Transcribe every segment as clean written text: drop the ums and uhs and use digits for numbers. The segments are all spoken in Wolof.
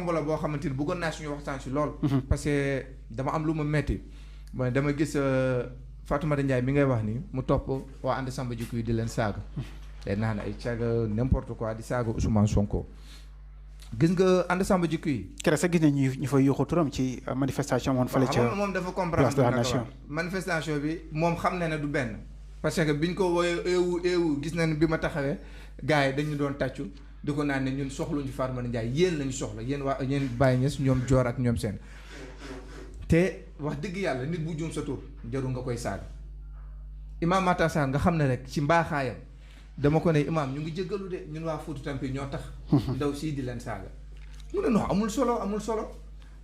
tomb la boo xamante ni bëggoon naa suñu waxtaan si lool. parce que dama am lu ma metti mooy dama gis Fatoumata Ndiaye mi ngay wax ni mu topp waa ànd Samba Jikko yi di leen saaga. day naan ay caaga n'importe quoi di saaga Ousmane Sonko. gis nga ànd Samba Jikko yi. keroog sax gis nañ ñu fay yuuxu turam ci manifestation moom fële ca moom dafa comprendre manifestation bi moom xam na ne du benn. parce que biñ ko woowee eewu gis nañ bi ma taxawee gars yi dañu doon tàccu di ko naan ne ñun soxluñu Fatoumata Ndiaye yéen lañu soxla yéen Baye Niass ñoom Joor ak ñoom seen. te wax dëgg yàlla nit bu juum sa tur jarul nga koy saaga Imam Matar Sarr nga xam ne rek ci mbaaxaayam dama ko ne Imam ñu ngi jéggalu de ñun waa Fouta Tampi ñoo tax. ndaw sii di leen saaga. mu ne non amul solo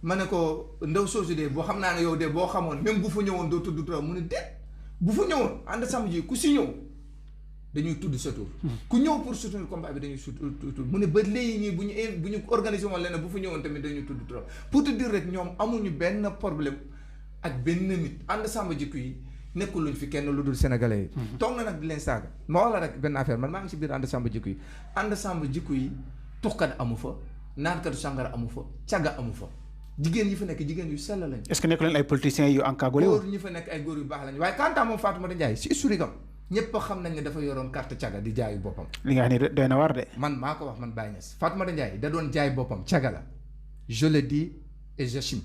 ma ne ko ndaw soosu de boo xam naa ne yow de boo xamoon même bu fa ñëwoon doo tudd turam mu ne déet bu fa ñëwoon ànd Samba ji ku si ñëw dañuy tudd sa tur. ku ñëw pour soutenir combat bi dañuy tudd mu ne ba léegi ñii bu ñu organisé woon leneen bu fa ñëwoon tamit dañuy tudd turam pour te dire rek ñoom amuñu benn problème ak benn nit ànd Samba Jikko yi nekkuluñ fi kenn lu dul sénégalais yi. toog na nag di leen saaga ma wax la rek benn affaire man maa ngi si biir ànd Samba Jikko yi ànd Samba Jikko yi tuxkat amu fa naankatu sàngara amu fa càgga amu fa jigéen yi fa nekk jigéen yu sell lañ. est-ce que nekk leen ay politiciens yu encagoulé góor ñi fa nekk ay góor yu baax lañ waaye quant à moom Fatoumata Ndiaye si historique am ñëpp xam nañ ne dafa yoroon carte caga di jaayu boppam. li nga xam ne doy na war de. man maa ko wax man Baye Niass Fatoumata Ndiaye da doon jaay boppam caga la je le dis et j'assume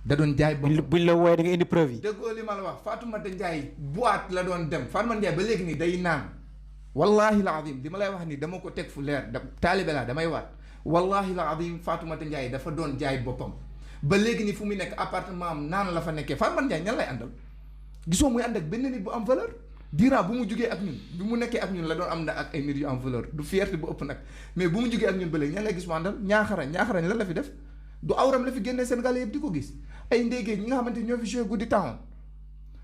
da doon jaay boppam. buñ la wooyee da nga indi preuve yi. déggoo li ma la wax Fatoumata Ndiaye boîte la doon dem Fatoumata Ndiaye ba léegi nii day naan wallahi la azim li ma lay wax nii dama ko teg fu leer taalibe laa damay waat wallahi la azim Fatoumata Ndiaye dafa doon jaay boppam ba léegi nii fu muy nekk appartement am naan la fa nekkee Fatoumata Ndiaye ñan lay àndal gisoo muy ànd ak benn nit bu am valeur. Dira bu mu jugee ak ñun bi mu nekkee ak ñun la doon am na ak ay nit yu am valeur du fierté bu ëpp nag mais bu mu jugee ak ñun ba léegi ñan lay gis mu àndal ñaaxarañ lan la fi def du awram la fi génnee Sénégalais yëpp di ko gis ay ndéegéej ñi nga xamante ñoo fi joué guddi taxoon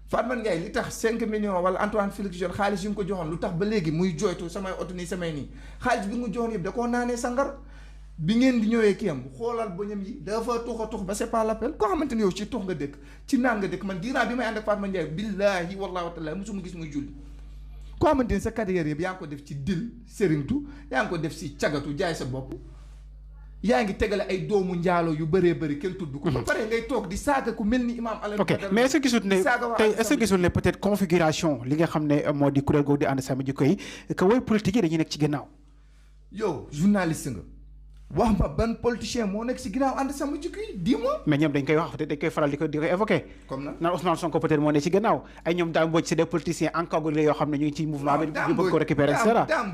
Fatoumata Ndiaye li tax 5 millions wala Antoine Félix Diome xaalis yu mu ko joxoon lu tax ba léegi muy jooytu samay oto nii samay nii xaalis bi mu joxoon yëpp da koo naanee sangar bi ngeen di ñëwee kii am xoolal bëñam yi dafa tux ba c'est pas l'appel koo xamante ni yow ci tux nga dëkk ci naan nga dëkk man Dira bi may ànd ak Fatoumata Ndiaye billaahi wallaahi wa taala mosuma gis muy julli koo xamante ni sa carrière yëpp yaa ngi ko def ci dil sëriñtu yaa ngi ko def si cagatu jaay sa bopp yaa ngi tegale ay doomu njaalo yu bëree bëri kenn tudd ko. ba pare ngay toog di saaga ku mel ni Imam Alioune. ok mais est-ce que gisul ne tey est-ce que gisul ne peut-être configuration li nga xam ne moo di kuréel googu di ànd Samba Jikko yi que way politique yi dañuy nekk ci ginnaaw. yow journaliste nga wax ma ban politicien moo nekk si ginnaaw ànd Samba Jikko yi dis-moi. mais ñoom dañ koy wax peut-être dañ koy faral di ko évoquer. comme naan naan Ousmane Sonko peut-être moo nekk ci gannaaw ay ñoom Dame Mbodj c'est des politiciens encagoulés yoo xam ne ñu ngi ci mouvement bi. ñu bëgg ko récupérer et cetera. Dame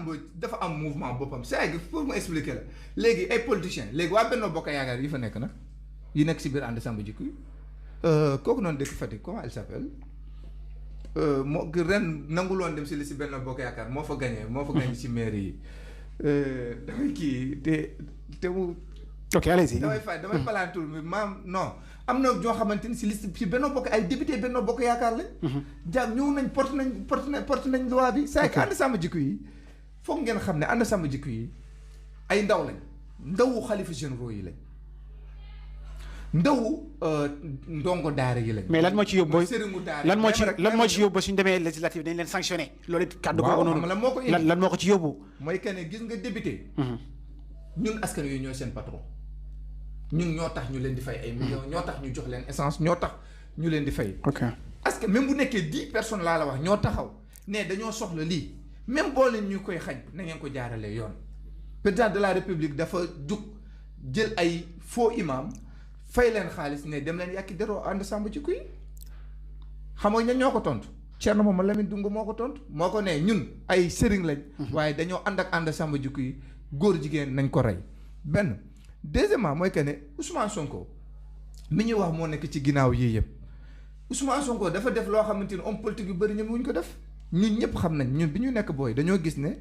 Mbodj dafa am mouvement boppam c'est vrai pour mu expliquer la léegi ay politiciens léegi waa Benno Bokk Yaakaar yi fa nekk nag yi nekk si biir ànd Samba Jikko yi kooku noonu dëkk Fatick comment elle s'appelle moo ren nanguloon dem si li si Benno Bokk Yaakaar moo fa gagné si mairie yi. damay kii te mu. ok allez-y. damay palantul maam non am na ñoo xamante ni si liste si Benno Bokk ay député Benno Bokk Yaakaar lañ. jàpp ñëw nañ porte nañ loi bi. c'est que ànd Samba Jikko yi foog ngeen xam ne ànd Samba Jikko yi ay ndaw lañ ndawu xalifa généraux yi lañ ndawu ndongo daara yi lañ. mais lan moo ci yóbbu sëriñu daara lan moo ci yóbbu suñu demee législative dañ leen sanctionné. loolu it kàddu googu noonu lan moo ko indi lan moo ko ci yóbbu. mooy que ne gis nga député. ñun askan yooyu ñooy seen patron. ñun ñoo tax ñu leen di fay ay millions ñoo tax ñu jox leen essence ñoo tax ñu leen di fay. ok parce que même bu nekkee 10 personnes laa la wax ñoo taxaw ne dañoo soxla lii même boo leen ñu koy xañ na ngeen ko jaaralee yoon. président de la république dafa jug jël ay faux imam fay leen xaalis ne dem leen yàkki deroo ànd Samba Jikko yi xam nga ñan ñoo ko tontu Thierno Moom Lamine Dungu moo ko tontu moo ko ne ñun ay sëriñ lañ. waaye dañoo ànd ak ànd Samba Jikko yi góor jigéen nañ ko rey benn. deuxièmement mooy que ne Ousmane Sonko mi ñuy wax moo nekk ci ginnaaw yii yëpp Ousmane Sonko dafa def loo xamante ni homme politique yu bëri ñoom wuñ ko def ñun ñëpp xam nañ ñun bi ñu nekk booy dañoo gis ne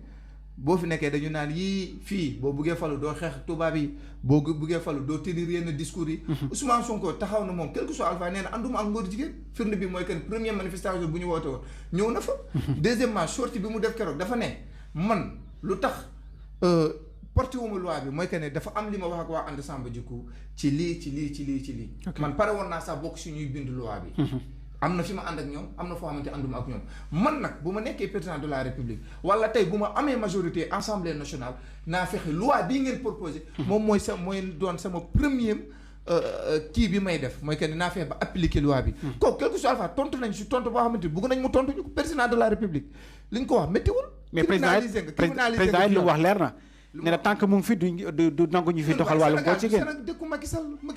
boo fi nekkee dañu naan yii fii boo buggee falu doo xeex tubaab yi boo buggee falu doo tenir yenn discours yi. Ousmane Sonko taxaw na moom quel que soit alpha nee na ànduma ak ngóor jigéen firnde bi mooy que première manifestation bu ñu woote woon ñëw na fa. deuxièmement sortie bi mu def keroog dafa ne man lu tax. porté wu ma loi bi mooy que ne dafa am li ma wax ak waa ànd Samba Jikko ci lii. man pare woon naa sax bokk si ñuy bind loi bi. am na fi ma ànd ak ñoom am na foo xamante ànduma ak ñoom man nag bu ma nekkee président de la république wala tey bu ma amee majorité assemblée nationale naa fexe loi bii ngeen proposé moom mooy doon sama premier kii bi may def mooy que ni naa fexe ba appliquer loi bi kooku quelque soit alpha tontu nañ si tontu boo xamante ni bëgg nañ mu tontu ñu ko président de la république li ñu ko wax méttiwul mais président lu wax leer na nee na tant que mu ngi fi du nangu ñu fi doxal wàllum góor jigéen dëkku Macky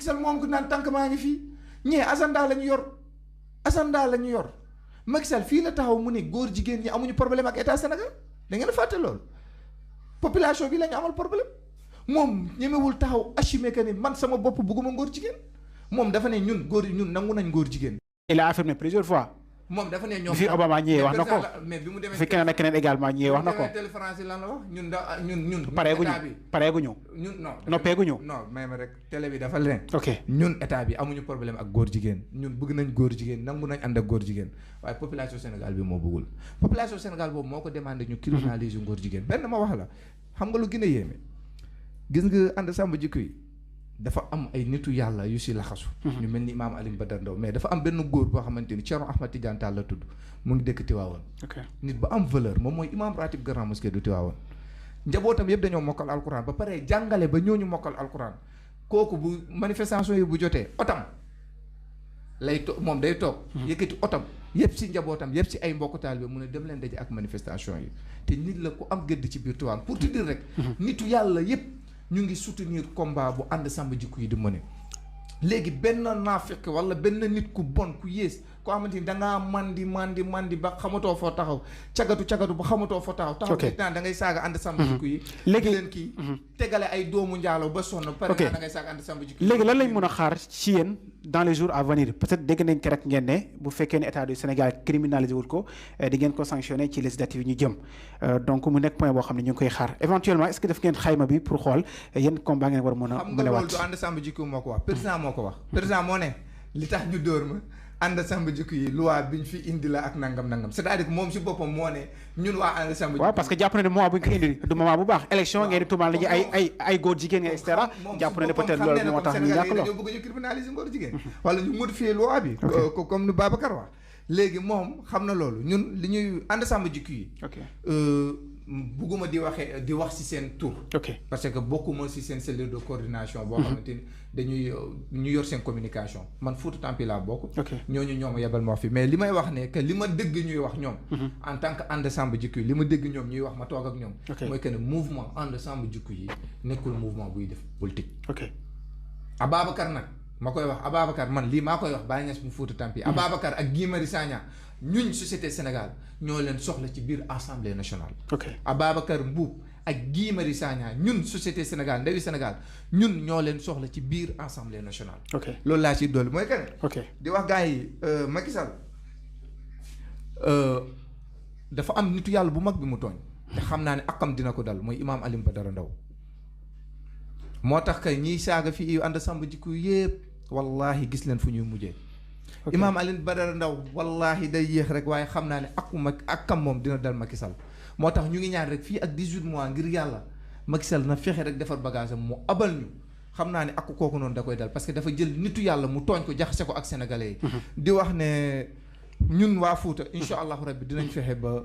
Sall moom ko naan tant que maa ngi fii ñee agenda la ñu yor Macky Sall fii la taxaw mu ne góor jigéen ñi amuñu problème ak état Sénégal da ngeen a fàtte loolu population bi la ñu amal problème moom ñemewul taxaw assumer que ni man sama bopp bëgguma ngóor jigéen moom dafa ne ñun nangu nañ ngóor jigéen. il a affirmé plusieurs fois. moom dafa ne ñoom fi Obama ñëwee wax na ko mais bi mu demee fi keneen ak keneen également ñëwee wax na ko. télé français lan la wax ñun pareeguñu noppeeguñu. non may ma rek télé bi dafa leen. ok ñun état bi amuñu problème ak góor jigéen ñun bëgg nañ góor jigéen nangu nañ ànd ak góor jigéen waaye population Sénégal bi moo bëggul population Sénégal boobu moo ko demandé ñu criminaliser góor jigéen benn ma wax la xam nga lu gën a yéeme gis nga ànd sàmm jikko yi dafa am ay nitu yàlla yu si laxasu ñu mel ni imaam Alioune Badara Ndao mais dafa am benn góor boo xamante ni Thierno Ahmad Tidiane Tall la tudd mu ngi dëkk Tiwaawoon nit ba am valeur moom mooy imaam ratib grand mosquée du Tiwaawoon njabootam yëpp dañoo mokkal alquran ba pare jàngale ba ñooñu mokkal alquran kooku bu manifestation yi bu jotee otam lay moom day toog yëkkati otam yëpp si njabootam yëpp si ay mbokk taal bi mu ne dem leen daje ak manifestation yi te nit la ku am gëdd ci biir Tiwaawoon pour te dire rek nitu yàlla yëpp ñu ngi soutenir combat bu ànd sàmm jikko yi di mëne léegi benn naafeq wala benn nit ku bon ku yées koo xamante ni dangaa mandi ba xamatoo foo taxaw cagatu ba xamatoo foo taxaw nit naan da ngay saaga ànd sàmm jikko yi léegi leen kii tegale ay doomu njaalo ba sonn pare naa da ngay saaga ànd sàmm jikko yi léegi lan lañ mën a xaar ci yéen dans les jours à venir peut-être dégg nañ ko rek ngeen ne bu fekkee ne état du Sénégal criminalisé wul ko di ngeen ko sanctionné ci législative yi ñu jëm donc mu nekk point boo xam ne ñu ngi koy xaar éventuellement est-ce que def ngeen xayma bi pour xool yéen combat ngeen war a mën a xam nga loolu du ànd sàmm jikko moo ko wax président moo ko wax président moo ne li tax ñu dóor ma ànd sàmm jikko yi loi bi ñu fi indi la ak nangam c'est-à-dire que moom si boppam moo ne ñun waa ànd sàmm jikko waaw parce que jàpp na ne moment bu ñu ko indi du moment bu baax élection ngeen di tuumaal la ñu ay góor jigéen ngeen et cetera jàpp na ne peut-être loolu moo tax ñu ñàkk lool dañoo bëgg ñu criminaliser góor jigéen wala ñu modifier loi bi comme nu Babacar wax léegi moom xam na loolu ñun li ñuy ànd sàmm jikko yi bugguma di wax ci seen tour parce que bokkuma ci seen cellule de coordination boo xamante ni dañuy ñu yor seen communication man Fouta Tampi laa bokk ñooñu ñooma yebal ma wax fi mais li may wax ne que li ma dégg ñuy wax ñoom en tant que ànd sàmm jikko yi li ma dégg ñoom ñuy wax ma toog ak ñoom mooy que ne mouvement ànd sàmm jikko yi nekkul mouvement buy def politique Ababacar nag ma koy wax Ababacar man lii maa koy wax Baye Niass bu Fouta Tampi Ababacar ak Guy Marius Sagna ñun société Sénégal ñoo leen soxla ci biir assemblée nationale Ababacar Mboup ak Guy Marius Sagna ñun société Sénégal ndawi Sénégal ñun ñoo leen soxla ci biir assemblée nationale loolu laa ci dolli mooy que di wax gars yi Macky Sall dafa am nitu yàlla bu mag bi mu tooñ te xam naa ne akam dina ko dal mooy imaam Alioune Badara Ndao moo tax kay ñiy saaga fii ànd sàmm jikko yëpp wallahi gis leen fu ñuy mujjee imaam Alioune Badara Ndao wallahi day yéex rek waaye xam naa ne akam moom dina dal Macky Sall moo tax ñu ngi ñaan rek fii ak 18 mois ngir yàlla Macky Sall na fexe rek defar bagage am mu abal ñu xam naa ne ak kooku noonu da koy dal parce que dafa jël nitu yàlla mu tooñ ko jaxase ko ak sénégalais yi di wax ne ñun waa Fouta incha allahu rabbi dinañ fexe ba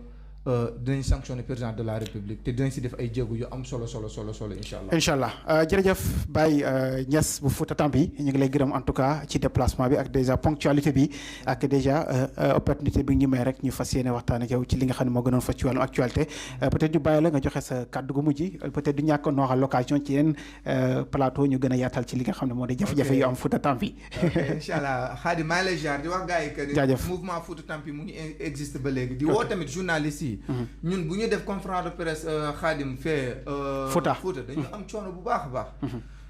dinañ sanctionner président de la république te dinañ si def ay jéego yu am solo incha allah jërëjëf Baye Niass bu Fouta Tampi ñu ngi lay gërëm en tout cas ci déplacement bi ak déjà ponctualité bi ak déjà opportunité bi ñu may rek ñu fas yéene waxtaan ak yow ci li nga xam ne moo gënoon fas ci wàllum actualité peut-être ñu bàyyi la nga joxe sa kàddu gu mujj peut-être du ñàkk noo xam l'occasion ci yeneen plateau ñu gën a yaatal ci li nga xam ne moo di jafe-jafe yu am Fouta Tampi incha allah Khady maa lay jaar di wax gars yi que jaajëf mouvement Fouta Tampi mu ngi existe ba léegi di woo tamit journaliste yi ñun bu ñu def conférence de presse Khadim fee Fouta dañu am coono bu baax a baax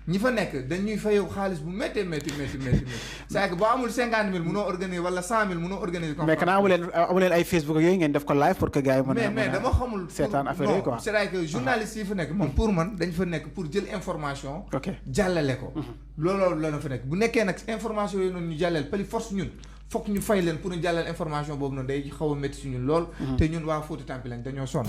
ñi fa nekk dañuy fayew xaalis bu métti c'est que boo amul 50 000 mënoo organiser wala 100 000 mënoo organiser mais kanaa amu leen ay Facebook yooyu ngeen def ko live pour que gars yi mën a mais dama xamul seetaan affaire yi quoi c'est que journaliste yi fa nekk moom pour man dañ fa nekk pour jël information jàllale ko loolu la fa nekk bu nekkee nag information yooyu noonu ñu jàllale pali force ñun fokk ñu fay leen pour ñu jàllal information boobu noonu day xaw a métti si ñun lool te ñun waa Fouta Tampi lañ dañoo sonn